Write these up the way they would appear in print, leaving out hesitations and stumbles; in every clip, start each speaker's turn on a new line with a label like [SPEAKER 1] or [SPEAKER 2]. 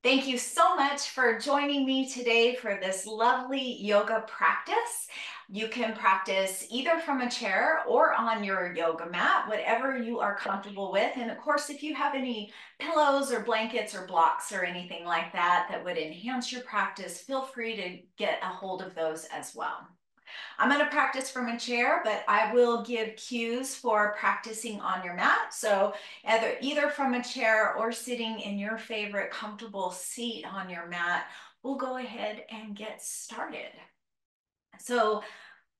[SPEAKER 1] Thank you so much for joining me today for this lovely yoga practice. You can practice either from a chair or on your yoga mat, whatever you are comfortable with. And of course, if you have any pillows or blankets or blocks or anything like that that would enhance your practice, feel free to get a hold of those as well. I'm going to practice from a chair, but I will give cues for practicing on your mat. So either from a chair or sitting in your favorite comfortable seat on your mat, we'll go ahead and get started. So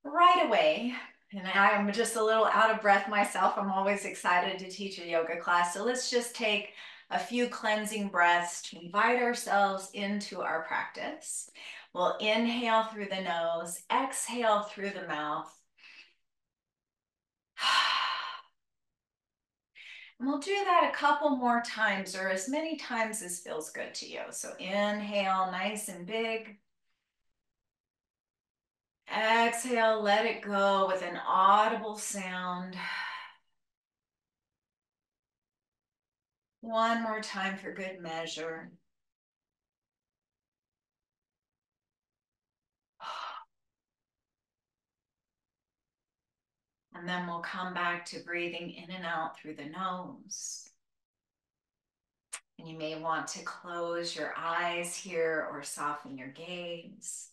[SPEAKER 1] right away, and I'm just a little out of breath myself. I'm always excited to teach a yoga class. So let's just take a few cleansing breaths to invite ourselves into our practice. We'll inhale through the nose, exhale through the mouth. And we'll do that a couple more times or as many times as feels good to you. So inhale, nice and big. Exhale, let it go with an audible sound. One more time for good measure. And then we'll come back to breathing in and out through the nose. And you may want to close your eyes here or soften your gaze.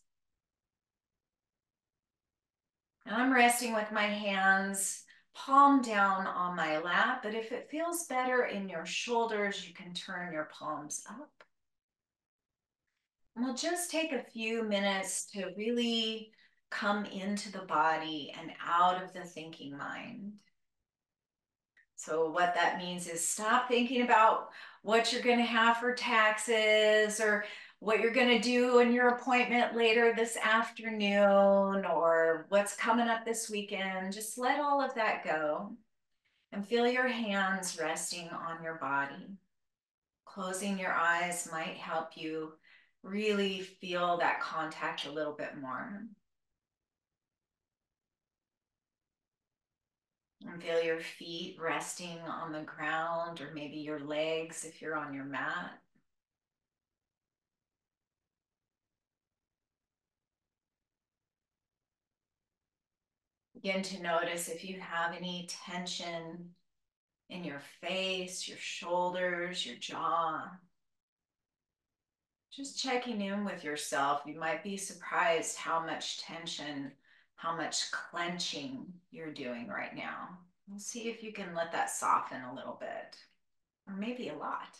[SPEAKER 1] And I'm resting with my hands palm down on my lap, but if it feels better in your shoulders, you can turn your palms up. And we'll just take a few minutes to really come into the body and out of the thinking mind. So what that means is stop thinking about what you're going to have for taxes or what you're going to do in your appointment later this afternoon or what's coming up this weekend. Just let all of that go and feel your hands resting on your body. Closing your eyes might help you really feel that contact a little bit more. And feel your feet resting on the ground or maybe your legs if you're on your mat. Begin to notice if you have any tension in your face, your shoulders, your jaw. Just checking in with yourself. You might be surprised how much tension, how much clenching you're doing right now. We'll see if you can let that soften a little bit, or maybe a lot.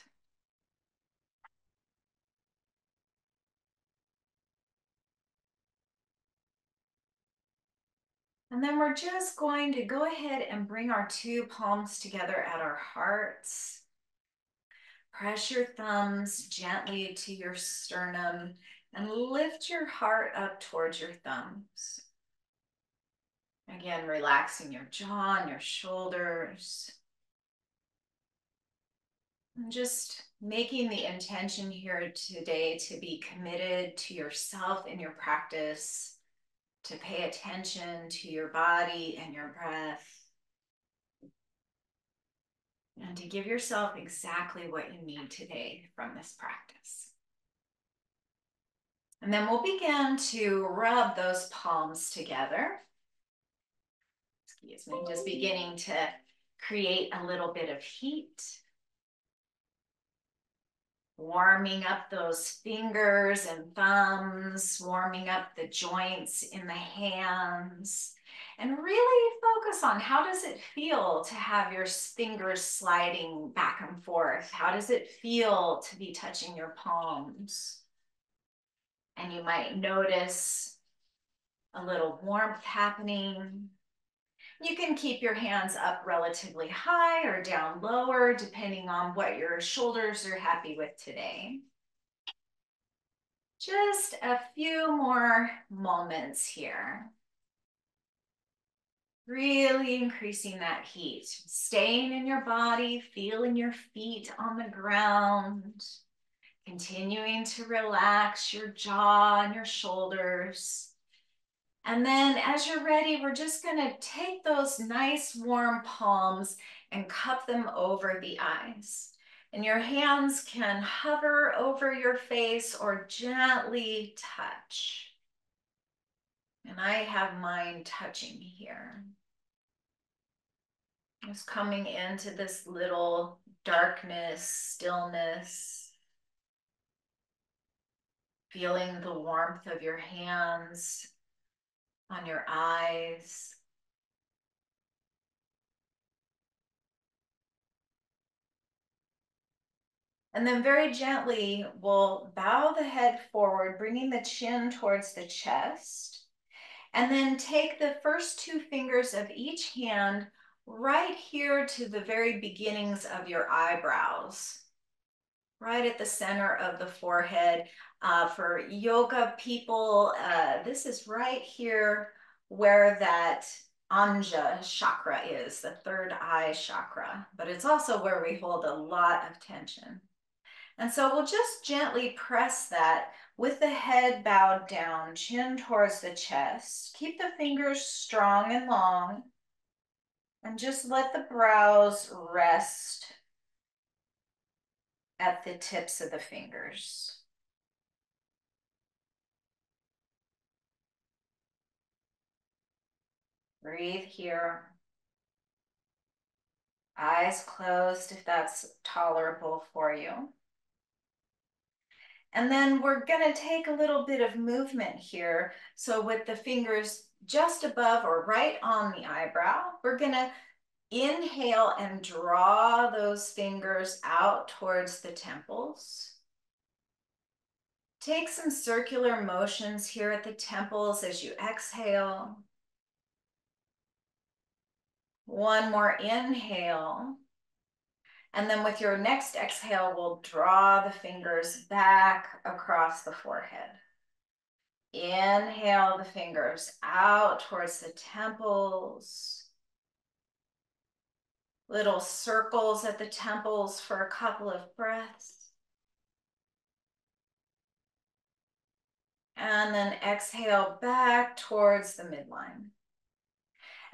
[SPEAKER 1] And then we're just going to go ahead and bring our two palms together at our hearts. Press your thumbs gently to your sternum and lift your heart up towards your thumbs. Again, relaxing your jaw and your shoulders. And just making the intention here today to be committed to yourself in your practice, to pay attention to your body and your breath, and to give yourself exactly what you need today from this practice. And then we'll begin to rub those palms together. Excuse me, just beginning to create a little bit of heat. Warming up those fingers and thumbs, warming up the joints in the hands, and really focus on how does it feel to have your fingers sliding back and forth? How does it feel to be touching your palms? And you might notice a little warmth happening. You can keep your hands up relatively high or down lower, depending on what your shoulders are happy with today. Just a few more moments here. Really increasing that heat, staying in your body, feeling your feet on the ground, continuing to relax your jaw and your shoulders. And then as you're ready, we're just gonna take those nice warm palms and cup them over the eyes. And your hands can hover over your face or gently touch. And I have mine touching here. Just coming into this little darkness, stillness, feeling the warmth of your hands on your eyes. And then very gently, we'll bow the head forward, bringing the chin towards the chest. And then take the first two fingers of each hand right here to the very beginnings of your eyebrows, right at the center of the forehead. For yoga people, this is right here where that Anja chakra is, the third eye chakra, but it's also where we hold a lot of tension. And so we'll just gently press that with the head bowed down, chin towards the chest. Keep the fingers strong and long, and just let the brows rest at the tips of the fingers. Breathe here. Eyes closed if that's tolerable for you. And then we're going to take a little bit of movement here. So with the fingers just above or right on the eyebrow, we're going to inhale and draw those fingers out towards the temples. Take some circular motions here at the temples as you exhale. One more inhale. And then with your next exhale, we'll draw the fingers back across the forehead. Inhale the fingers out towards the temples. Little circles at the temples for a couple of breaths. And then exhale back towards the midline.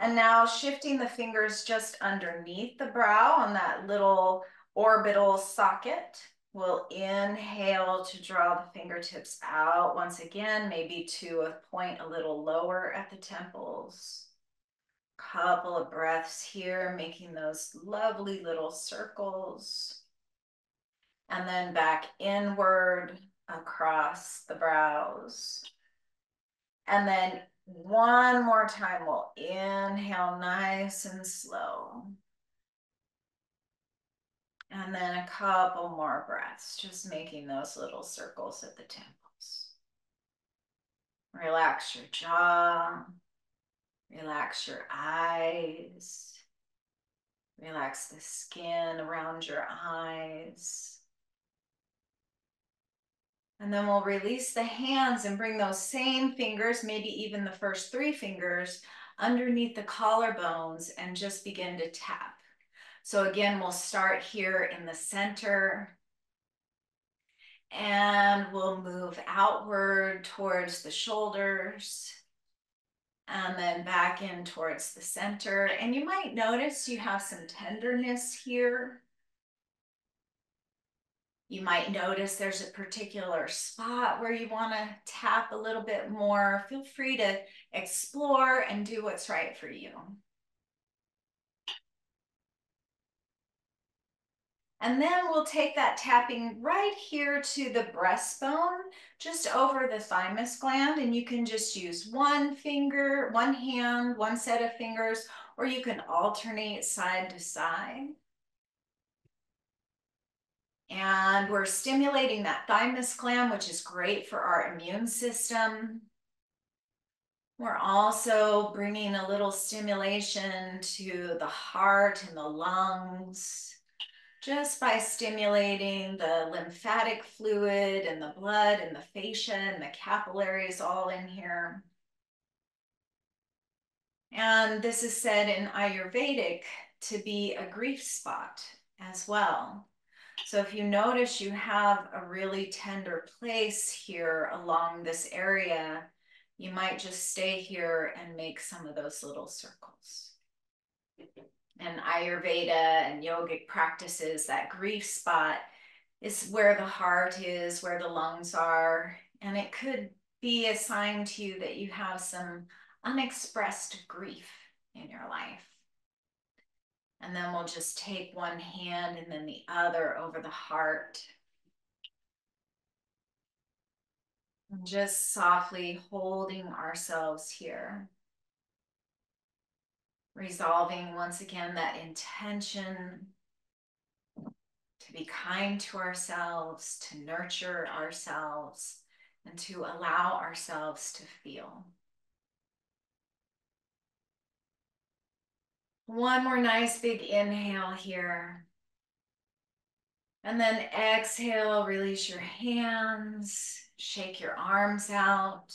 [SPEAKER 1] And now shifting the fingers just underneath the brow on that little orbital socket. We'll inhale to draw the fingertips out once again, maybe to a point a little lower at the temples. Couple of breaths here, making those lovely little circles. And then back inward across the brows. And then one more time, we'll inhale nice and slow. And then a couple more breaths, just making those little circles at the temples. Relax your jaw. Relax your eyes. Relax the skin around your eyes. And then we'll release the hands and bring those same fingers, maybe even the first three fingers, underneath the collarbones and just begin to tap. So again, we'll start here in the center and we'll move outward towards the shoulders and then back in towards the center. And you might notice you have some tenderness here. You might notice there's a particular spot where you want to tap a little bit more. Feel free to explore and do what's right for you. And then we'll take that tapping right here to the breastbone, just over the thymus gland. And you can just use one finger, one hand, one set of fingers, or you can alternate side to side. And we're stimulating that thymus gland, which is great for our immune system. We're also bringing a little stimulation to the heart and the lungs, just by stimulating the lymphatic fluid and the blood and the fascia and the capillaries all in here. And this is said in Ayurvedic to be a grief spot as well. So if you notice you have a really tender place here along this area, you might just stay here and make some of those little circles. And Ayurveda and yogic practices, that grief spot is where the heart is, where the lungs are. And it could be a sign to you that you have some unexpressed grief in your life. And then we'll just take one hand and then the other over the heart. And just softly holding ourselves here. Resolving once again that intention to be kind to ourselves, to nurture ourselves, and to allow ourselves to feel. One more nice big inhale here. And then exhale, release your hands, shake your arms out.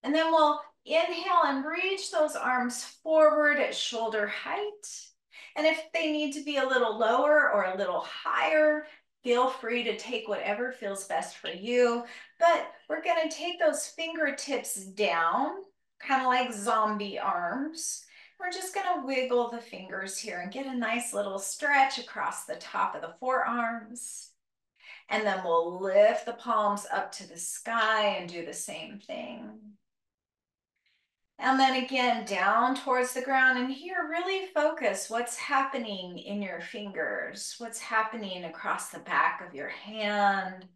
[SPEAKER 1] And then we'll inhale and reach those arms forward at shoulder height. And if they need to be a little lower or a little higher, feel free to take whatever feels best for you. But we're going to take those fingertips down, kind of like zombie arms. We're just going to wiggle the fingers here and get a nice little stretch across the top of the forearms. And then we'll lift the palms up to the sky and do the same thing. And then again, down towards the ground. And here, really focus what's happening in your fingers, what's happening across the back of your hands,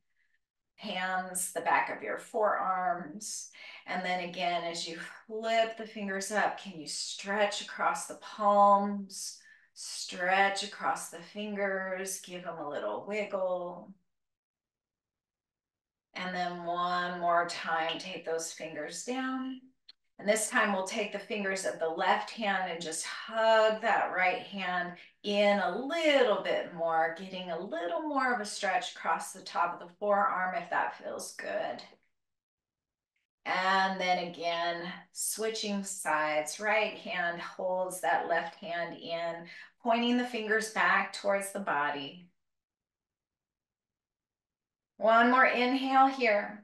[SPEAKER 1] the back of your forearms. And then again, as you flip the fingers up, can you stretch across the palms, stretch across the fingers, give them a little wiggle. And then one more time, take those fingers down. And this time we'll take the fingers of the left hand and just hug that right hand in a little bit more, getting a little more of a stretch across the top of the forearm if that feels good. And then again, switching sides. Right hand holds that left hand in, pointing the fingers back towards the body. One more inhale here.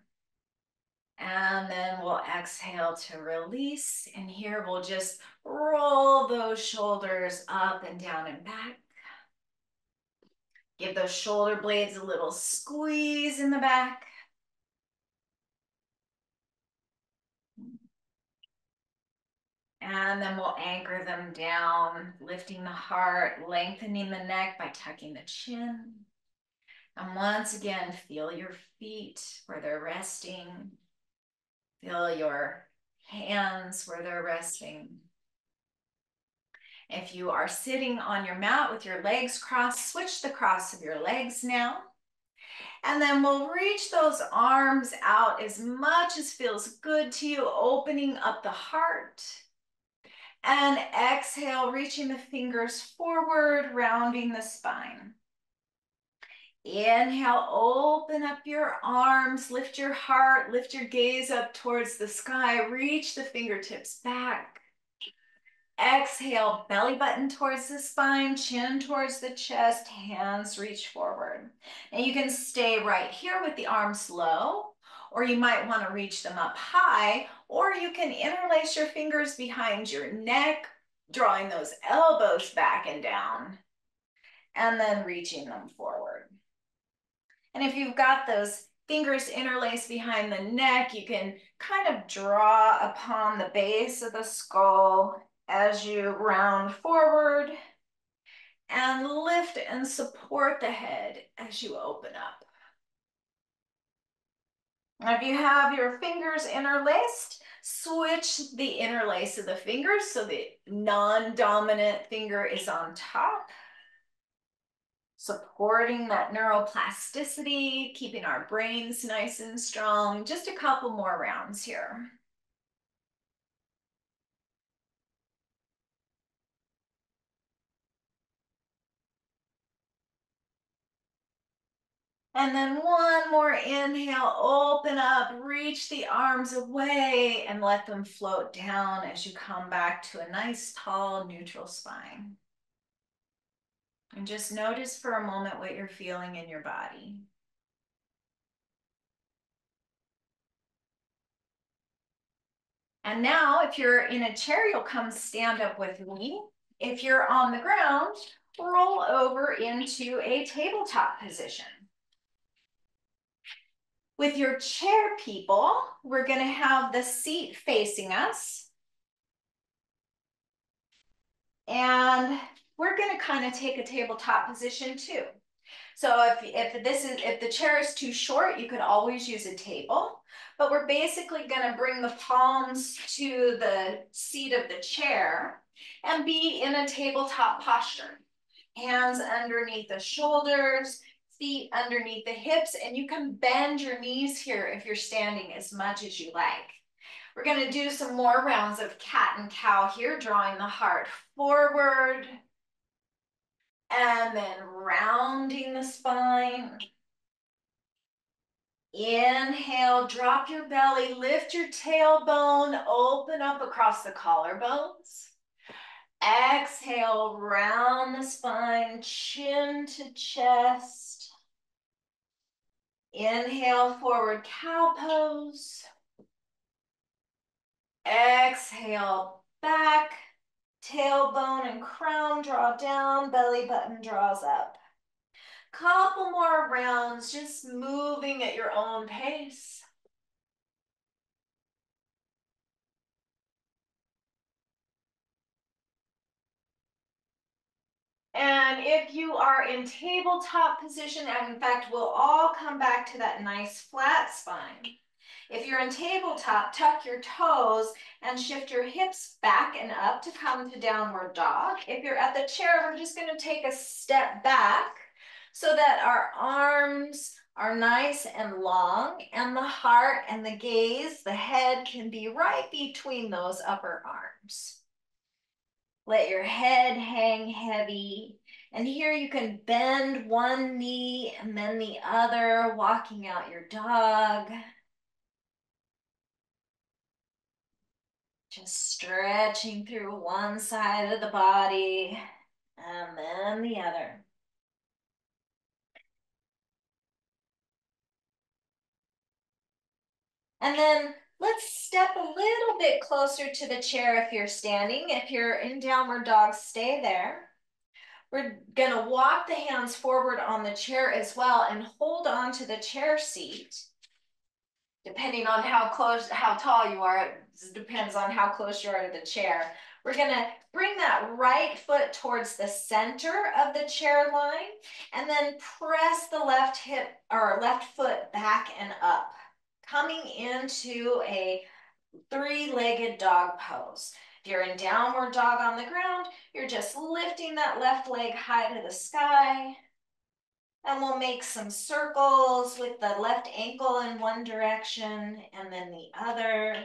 [SPEAKER 1] And then we'll exhale to release. And here we'll just roll those shoulders up and down and back. Give those shoulder blades a little squeeze in the back. And then we'll anchor them down, lifting the heart, lengthening the neck by tucking the chin. And once again, feel your feet where they're resting. Feel your hands where they're resting. If you are sitting on your mat with your legs crossed, switch the cross of your legs now. And then we'll reach those arms out as much as feels good to you, opening up the heart. And exhale, reaching the fingers forward, rounding the spine. Inhale, open up your arms, lift your heart, lift your gaze up towards the sky, reach the fingertips back. Exhale, belly button towards the spine, chin towards the chest, hands reach forward. And you can stay right here with the arms low, or you might want to reach them up high, or you can interlace your fingers behind your neck, drawing those elbows back and down, and then reaching them forward. And if you've got those fingers interlaced behind the neck, you can kind of draw upon the base of the skull as you round forward and lift and support the head as you open up. Now, if you have your fingers interlaced, switch the interlace of the fingers so the non-dominant finger is on top, supporting that neuroplasticity, keeping our brains nice and strong. Just a couple more rounds here. And then one more inhale, open up, reach the arms away and let them float down as you come back to a nice, tall, neutral spine. And just notice for a moment what you're feeling in your body. And now, if you're in a chair, you'll come stand up with me. If you're on the ground, roll over into a tabletop position. With your chair, people, we're going to have the seat facing us. And we're going to kind of take a tabletop position too. So if the chair is too short, you could always use a table, but we're basically going to bring the palms to the seat of the chair and be in a tabletop posture. Hands underneath the shoulders, feet underneath the hips, and you can bend your knees here if you're standing as much as you like. We're going to do some more rounds of cat and cow here, drawing the heart forward and then rounding the spine. Inhale, drop your belly, lift your tailbone, open up across the collarbones. Exhale, round the spine, chin to chest. Inhale, forward cow pose. Exhale, back, tailbone and crown draw down, belly button draws up. Couple more rounds, just moving at your own pace. And if you are in tabletop position, and in fact, we'll all come back to that nice flat spine. If you're in tabletop, tuck your toes and shift your hips back and up to come to downward dog. If you're at the chair, we're just going to take a step back so that our arms are nice and long, and the heart and the gaze, the head can be right between those upper arms. Let your head hang heavy. And here you can bend one knee and then the other, walking out your dog. Just stretching through one side of the body and then the other. And then let's step a little bit closer to the chair if you're standing. If you're in downward dog, stay there. We're gonna walk the hands forward on the chair as well and hold on to the chair seat. Depending on how tall you are, it depends on how close you are to the chair. We're gonna bring that right foot towards the center of the chair line and then press the left hip or left foot back and up, coming into a three-legged dog pose. If you're in downward dog on the ground, you're just lifting that left leg high to the sky. And we'll make some circles with the left ankle in one direction and then the other.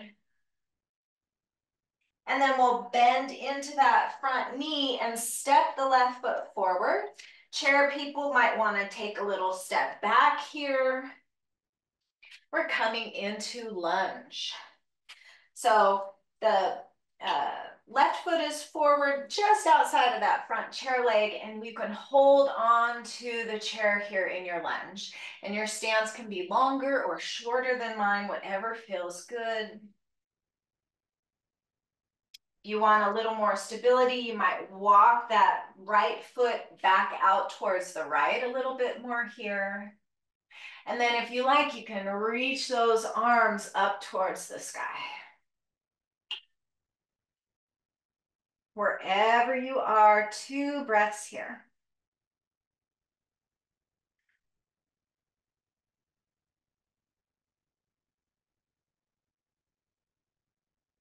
[SPEAKER 1] And then we'll bend into that front knee and step the left foot forward. Chair people might want to take a little step back here. We're coming into lunge. So the left foot is forward just outside of that front chair leg, and you can hold on to the chair here in your lunge. And your stance can be longer or shorter than mine, whatever feels good. If you want a little more stability, you might walk that right foot back out towards the right a little bit more here. And then if you like, you can reach those arms up towards the sky. Wherever you are, 2 breaths here.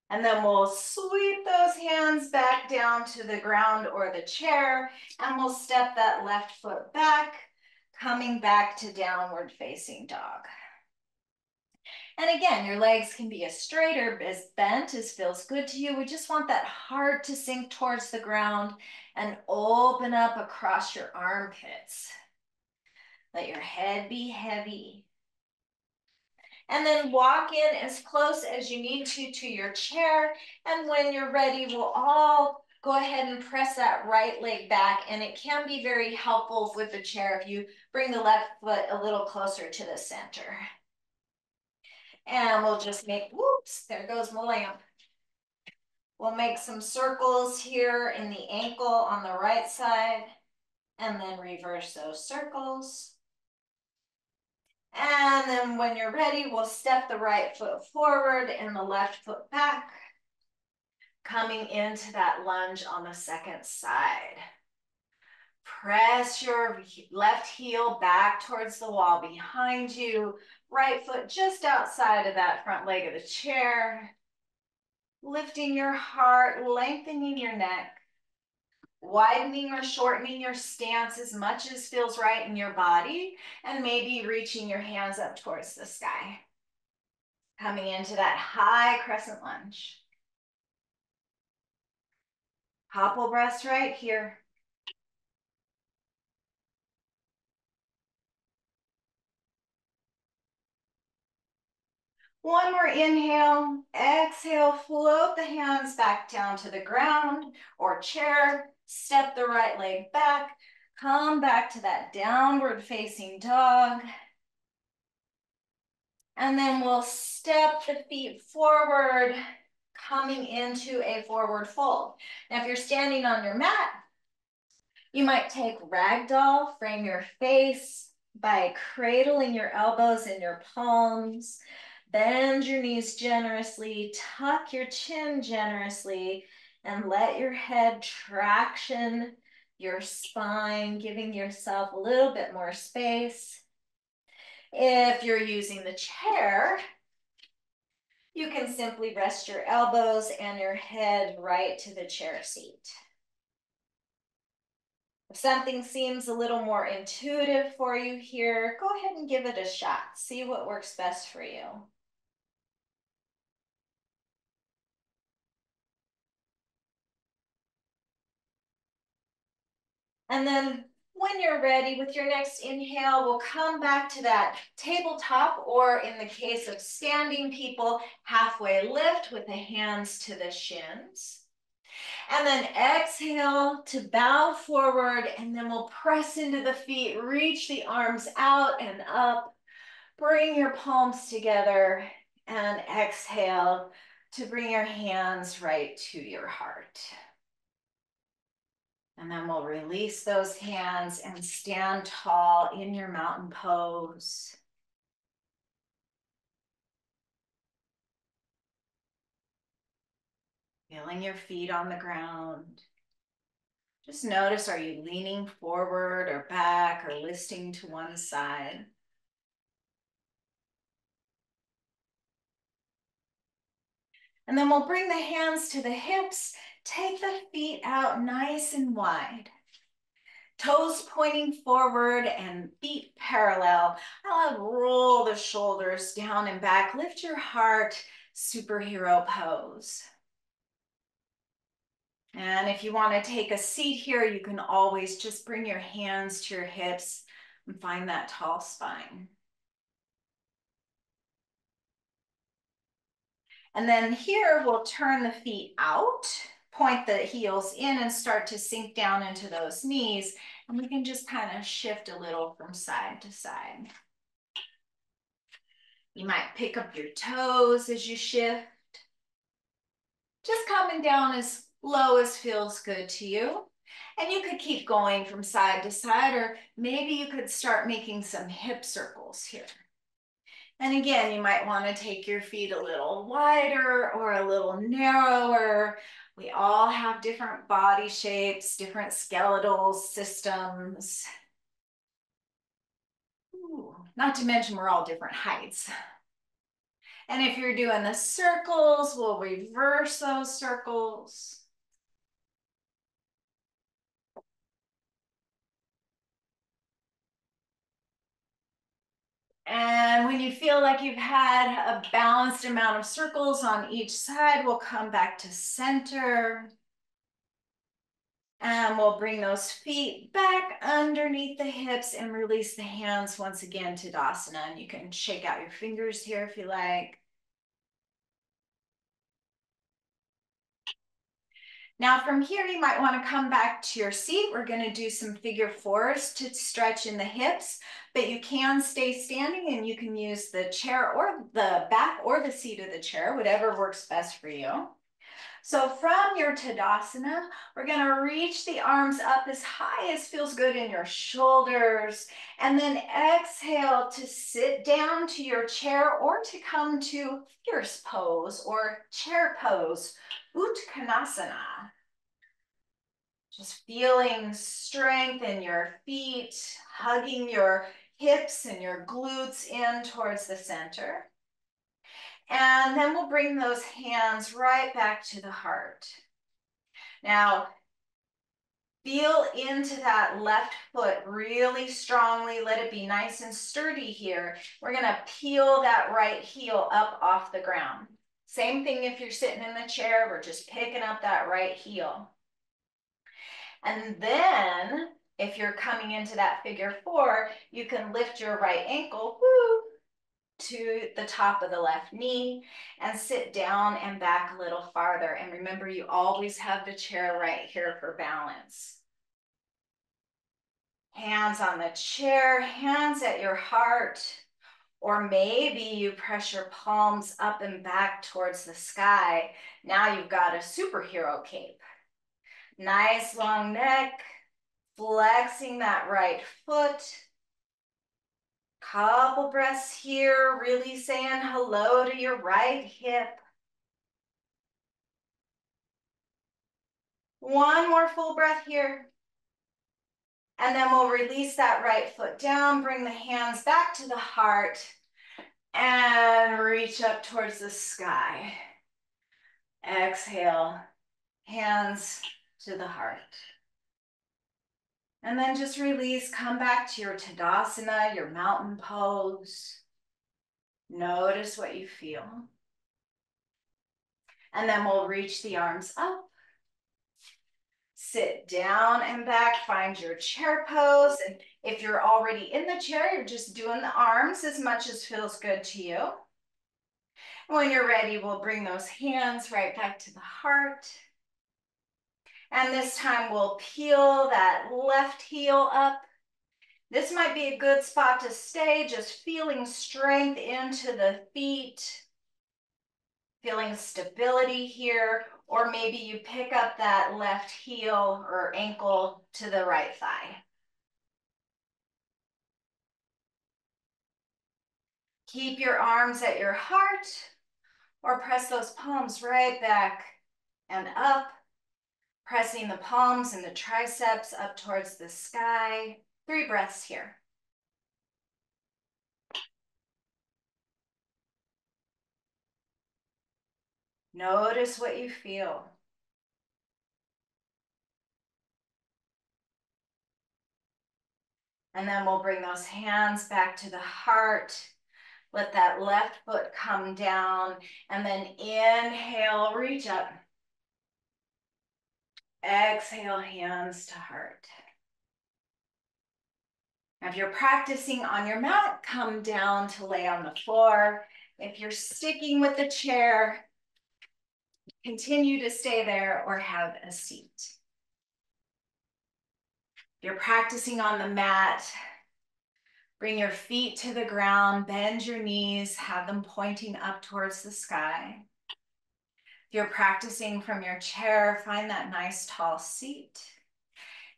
[SPEAKER 1] And then we'll sweep those hands back down to the ground or the chair, and we'll step that left foot back, coming back to downward facing dog. And again, your legs can be as straight or as bent as feels good to you. We just want that heart to sink towards the ground and open up across your armpits. Let your head be heavy. And then walk in as close as you need to your chair. And when you're ready, we'll all go ahead and press that right leg back. And it can be very helpful with the chair if you bring the left foot a little closer to the center. And we'll just make, whoops, there goes my lamp. We'll make some circles here in the ankle on the right side, and then reverse those circles. And then when you're ready, we'll step the right foot forward and the left foot back, coming into that lunge on the second side. Press your left heel back towards the wall behind you, right foot just outside of that front leg of the chair, lifting your heart, lengthening your neck, widening or shortening your stance as much as feels right in your body, and maybe reaching your hands up towards the sky. Coming into that high crescent lunge. Couple breaths right here. One more inhale, exhale, float the hands back down to the ground or chair, step the right leg back, come back to that downward facing dog. And then we'll step the feet forward, coming into a forward fold. Now, if you're standing on your mat, you might take ragdoll, frame your face by cradling your elbows in your palms, bend your knees generously, tuck your chin generously, and let your head traction your spine, giving yourself a little bit more space. If you're using the chair, you can simply rest your elbows and your head right to the chair seat. If something seems a little more intuitive for you here, go ahead and give it a shot. See what works best for you. And then when you're ready with your next inhale, we'll come back to that tabletop, or in the case of standing people, halfway lift with the hands to the shins. And then exhale to bow forward, and then we'll press into the feet, reach the arms out and up, bring your palms together, and exhale to bring your hands right to your heart. And then we'll release those hands and stand tall in your mountain pose. Feeling your feet on the ground. Just notice, are you leaning forward or back or listing to one side? And then we'll bring the hands to the hips, take the feet out nice and wide. Toes pointing forward and feet parallel. I'll roll the shoulders down and back. Lift your heart, superhero pose. And if you want to take a seat here, you can always just bring your hands to your hips and find that tall spine. And then here we'll turn the feet out, point the heels in, and start to sink down into those knees. And we can just kind of shift a little from side to side. You might pick up your toes as you shift. Just coming down as low as feels good to you. And you could keep going from side to side, or maybe you could start making some hip circles here. And again, you might want to take your feet a little wider or a little narrower. We all have different body shapes, different skeletal systems. Ooh, not to mention we're all different heights. And if you're doing the circles, we'll reverse those circles. And when you feel like you've had a balanced amount of circles on each side, we'll come back to center. And we'll bring those feet back underneath the hips and release the hands once again to Tadasana. And you can shake out your fingers here if you like. Now from here, you might want to come back to your seat. We're going to do some figure fours to stretch in the hips, but you can stay standing and you can use the chair or the back or the seat of the chair, whatever works best for you. So from your Tadasana, we're going to reach the arms up as high as feels good in your shoulders, and then exhale to sit down to your chair or to come to fierce pose or chair pose, Uttanasana. Just feeling strength in your feet, hugging your hips and your glutes in towards the center. And then we'll bring those hands right back to the heart. Now, feel into that left foot really strongly. Let it be nice and sturdy here. We're gonna peel that right heel up off the ground. Same thing if you're sitting in the chair, we're just picking up that right heel. And then, if you're coming into that figure four, you can lift your right ankle, to the top of the left knee and sit down and back a little farther. And remember, you always have the chair right here for balance. Hands on the chair, hands at your heart, or maybe you press your palms up and back towards the sky. Now you've got a superhero cape. Nice long neck, flexing that right foot. Couple breaths here, really saying hello to your right hip. One more full breath here. And then we'll release that right foot down, bring the hands back to the heart, and reach up towards the sky. Exhale, hands to the heart. And then just release, come back to your Tadasana, your mountain pose. Notice what you feel. And then we'll reach the arms up. Sit down and back, find your chair pose. And if you're already in the chair, you're just doing the arms as much as feels good to you. When you're ready, we'll bring those hands right back to the heart. And this time we'll peel that left heel up. This might be a good spot to stay, just feeling strength into the feet, feeling stability here, or maybe you pick up that left heel or ankle to the right thigh. Keep your arms at your heart, or press those palms right back and up, pressing the palms and the triceps up towards the sky. 3 breaths here. Notice what you feel. And then we'll bring those hands back to the heart. Let that left foot come down, and then inhale, reach up. Exhale, hands to heart. Now, if you're practicing on your mat, come down to lay on the floor. If you're sticking with the chair, continue to stay there or have a seat. If you're practicing on the mat, bring your feet to the ground, bend your knees, have them pointing up towards the sky. If you're practicing from your chair, find that nice tall seat.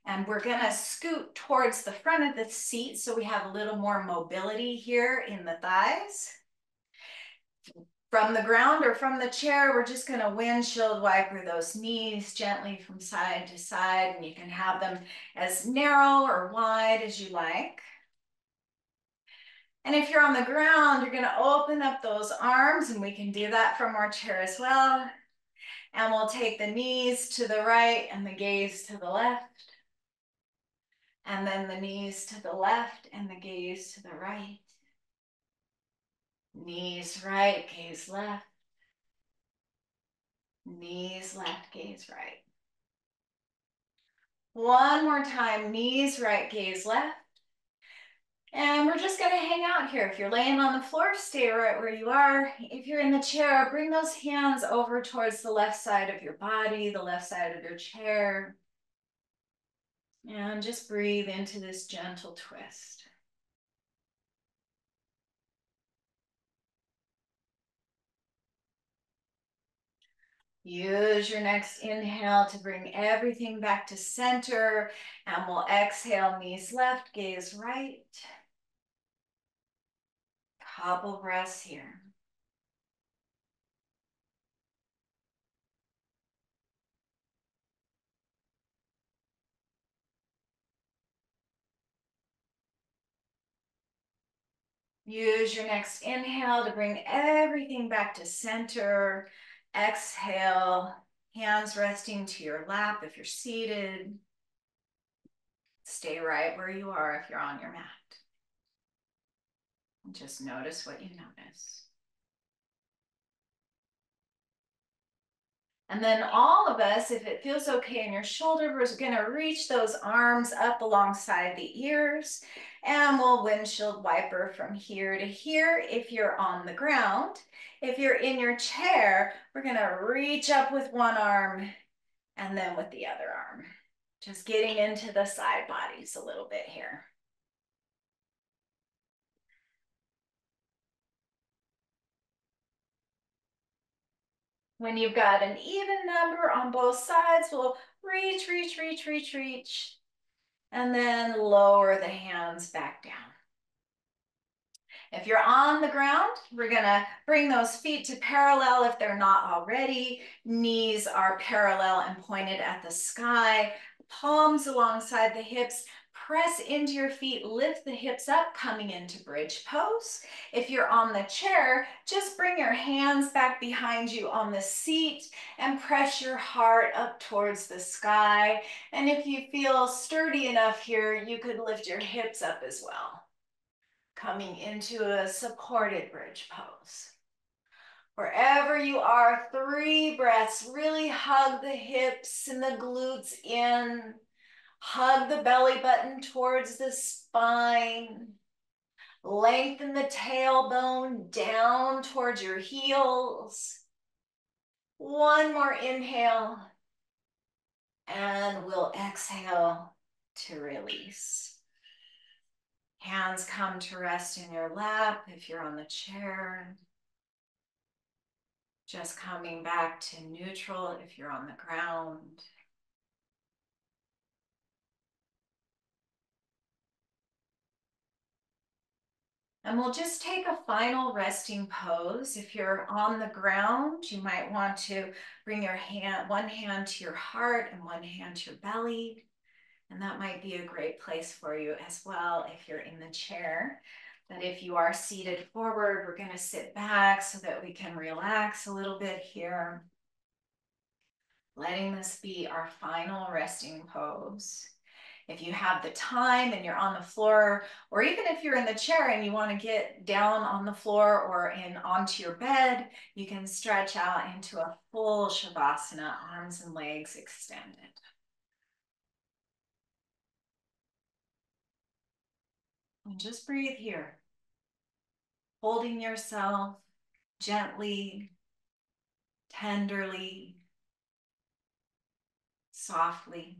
[SPEAKER 1] And we're gonna scoot towards the front of the seat so we have a little more mobility here in the thighs. From the ground or from the chair, we're just gonna windshield wiper those knees gently from side to side, and you can have them as narrow or wide as you like. And if you're on the ground, you're gonna open up those arms, and we can do that from our chair as well. And we'll take the knees to the right and the gaze to the left. And then the knees to the left and the gaze to the right. Knees right, gaze left. Knees left, gaze right. One more time, knees right, gaze left. And we're just gonna hang out here. If you're laying on the floor, stay right where you are. If you're in the chair, bring those hands over towards the left side of your body, the left side of your chair. And just breathe into this gentle twist. Use your next inhale to bring everything back to center, and we'll exhale, knees left, gaze right. Couple breaths here. Use your next inhale to bring everything back to center. Exhale, hands resting to your lap if you're seated. Stay right where you are if you're on your mat. And just notice what you notice. And then all of us, if it feels okay in your shoulder, we're gonna reach those arms up alongside the ears, and we'll windshield wiper from here to here if you're on the ground. If you're in your chair, we're gonna reach up with one arm and then with the other arm. Just getting into the side bodies a little bit here. When you've got an even number on both sides, we'll reach, reach, reach, reach, reach, and then lower the hands back down. If you're on the ground, we're gonna bring those feet to parallel if they're not already. Knees are parallel and pointed at the sky. Palms alongside the hips. Press into your feet, lift the hips up, coming into bridge pose. If you're on the chair, just bring your hands back behind you on the seat and press your heart up towards the sky. And if you feel sturdy enough here, you could lift your hips up as well. Coming into a supported bridge pose. Wherever you are, 3 breaths. Really hug the hips and the glutes in. Hug the belly button towards the spine. Lengthen the tailbone down towards your heels. One more inhale. And we'll exhale to release. Hands come to rest in your lap if you're on the chair. Just coming back to neutral if you're on the ground. And we'll just take a final resting pose. If you're on the ground, you might want to bring your one hand to your heart and one hand to your belly. And that might be a great place for you as well if you're in the chair. But if you are seated forward, we're going to sit back so that we can relax a little bit here. Letting this be our final resting pose. If you have the time and you're on the floor, or even if you're in the chair and you want to get down on the floor or onto your bed, you can stretch out into a full Shavasana, arms and legs extended. And just breathe here, holding yourself gently, tenderly, softly.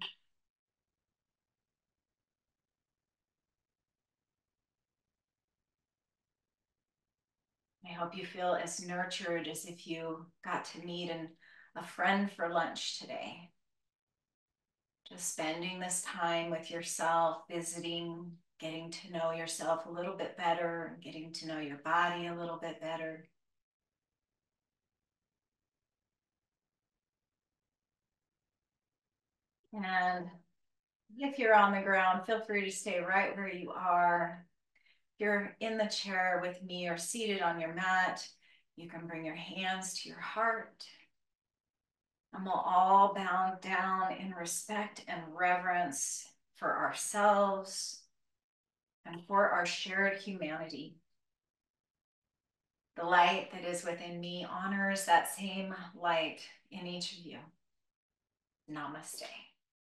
[SPEAKER 1] I hope you feel as nurtured as if you got to meet a friend for lunch today. Just spending this time with yourself, visiting, getting to know yourself a little bit better, getting to know your body a little bit better. And if you're on the ground, feel free to stay right where you are. If you're in the chair with me or seated on your mat, you can bring your hands to your heart. And we'll all bow down in respect and reverence for ourselves and for our shared humanity. The light that is within me honors that same light in each of you. Namaste.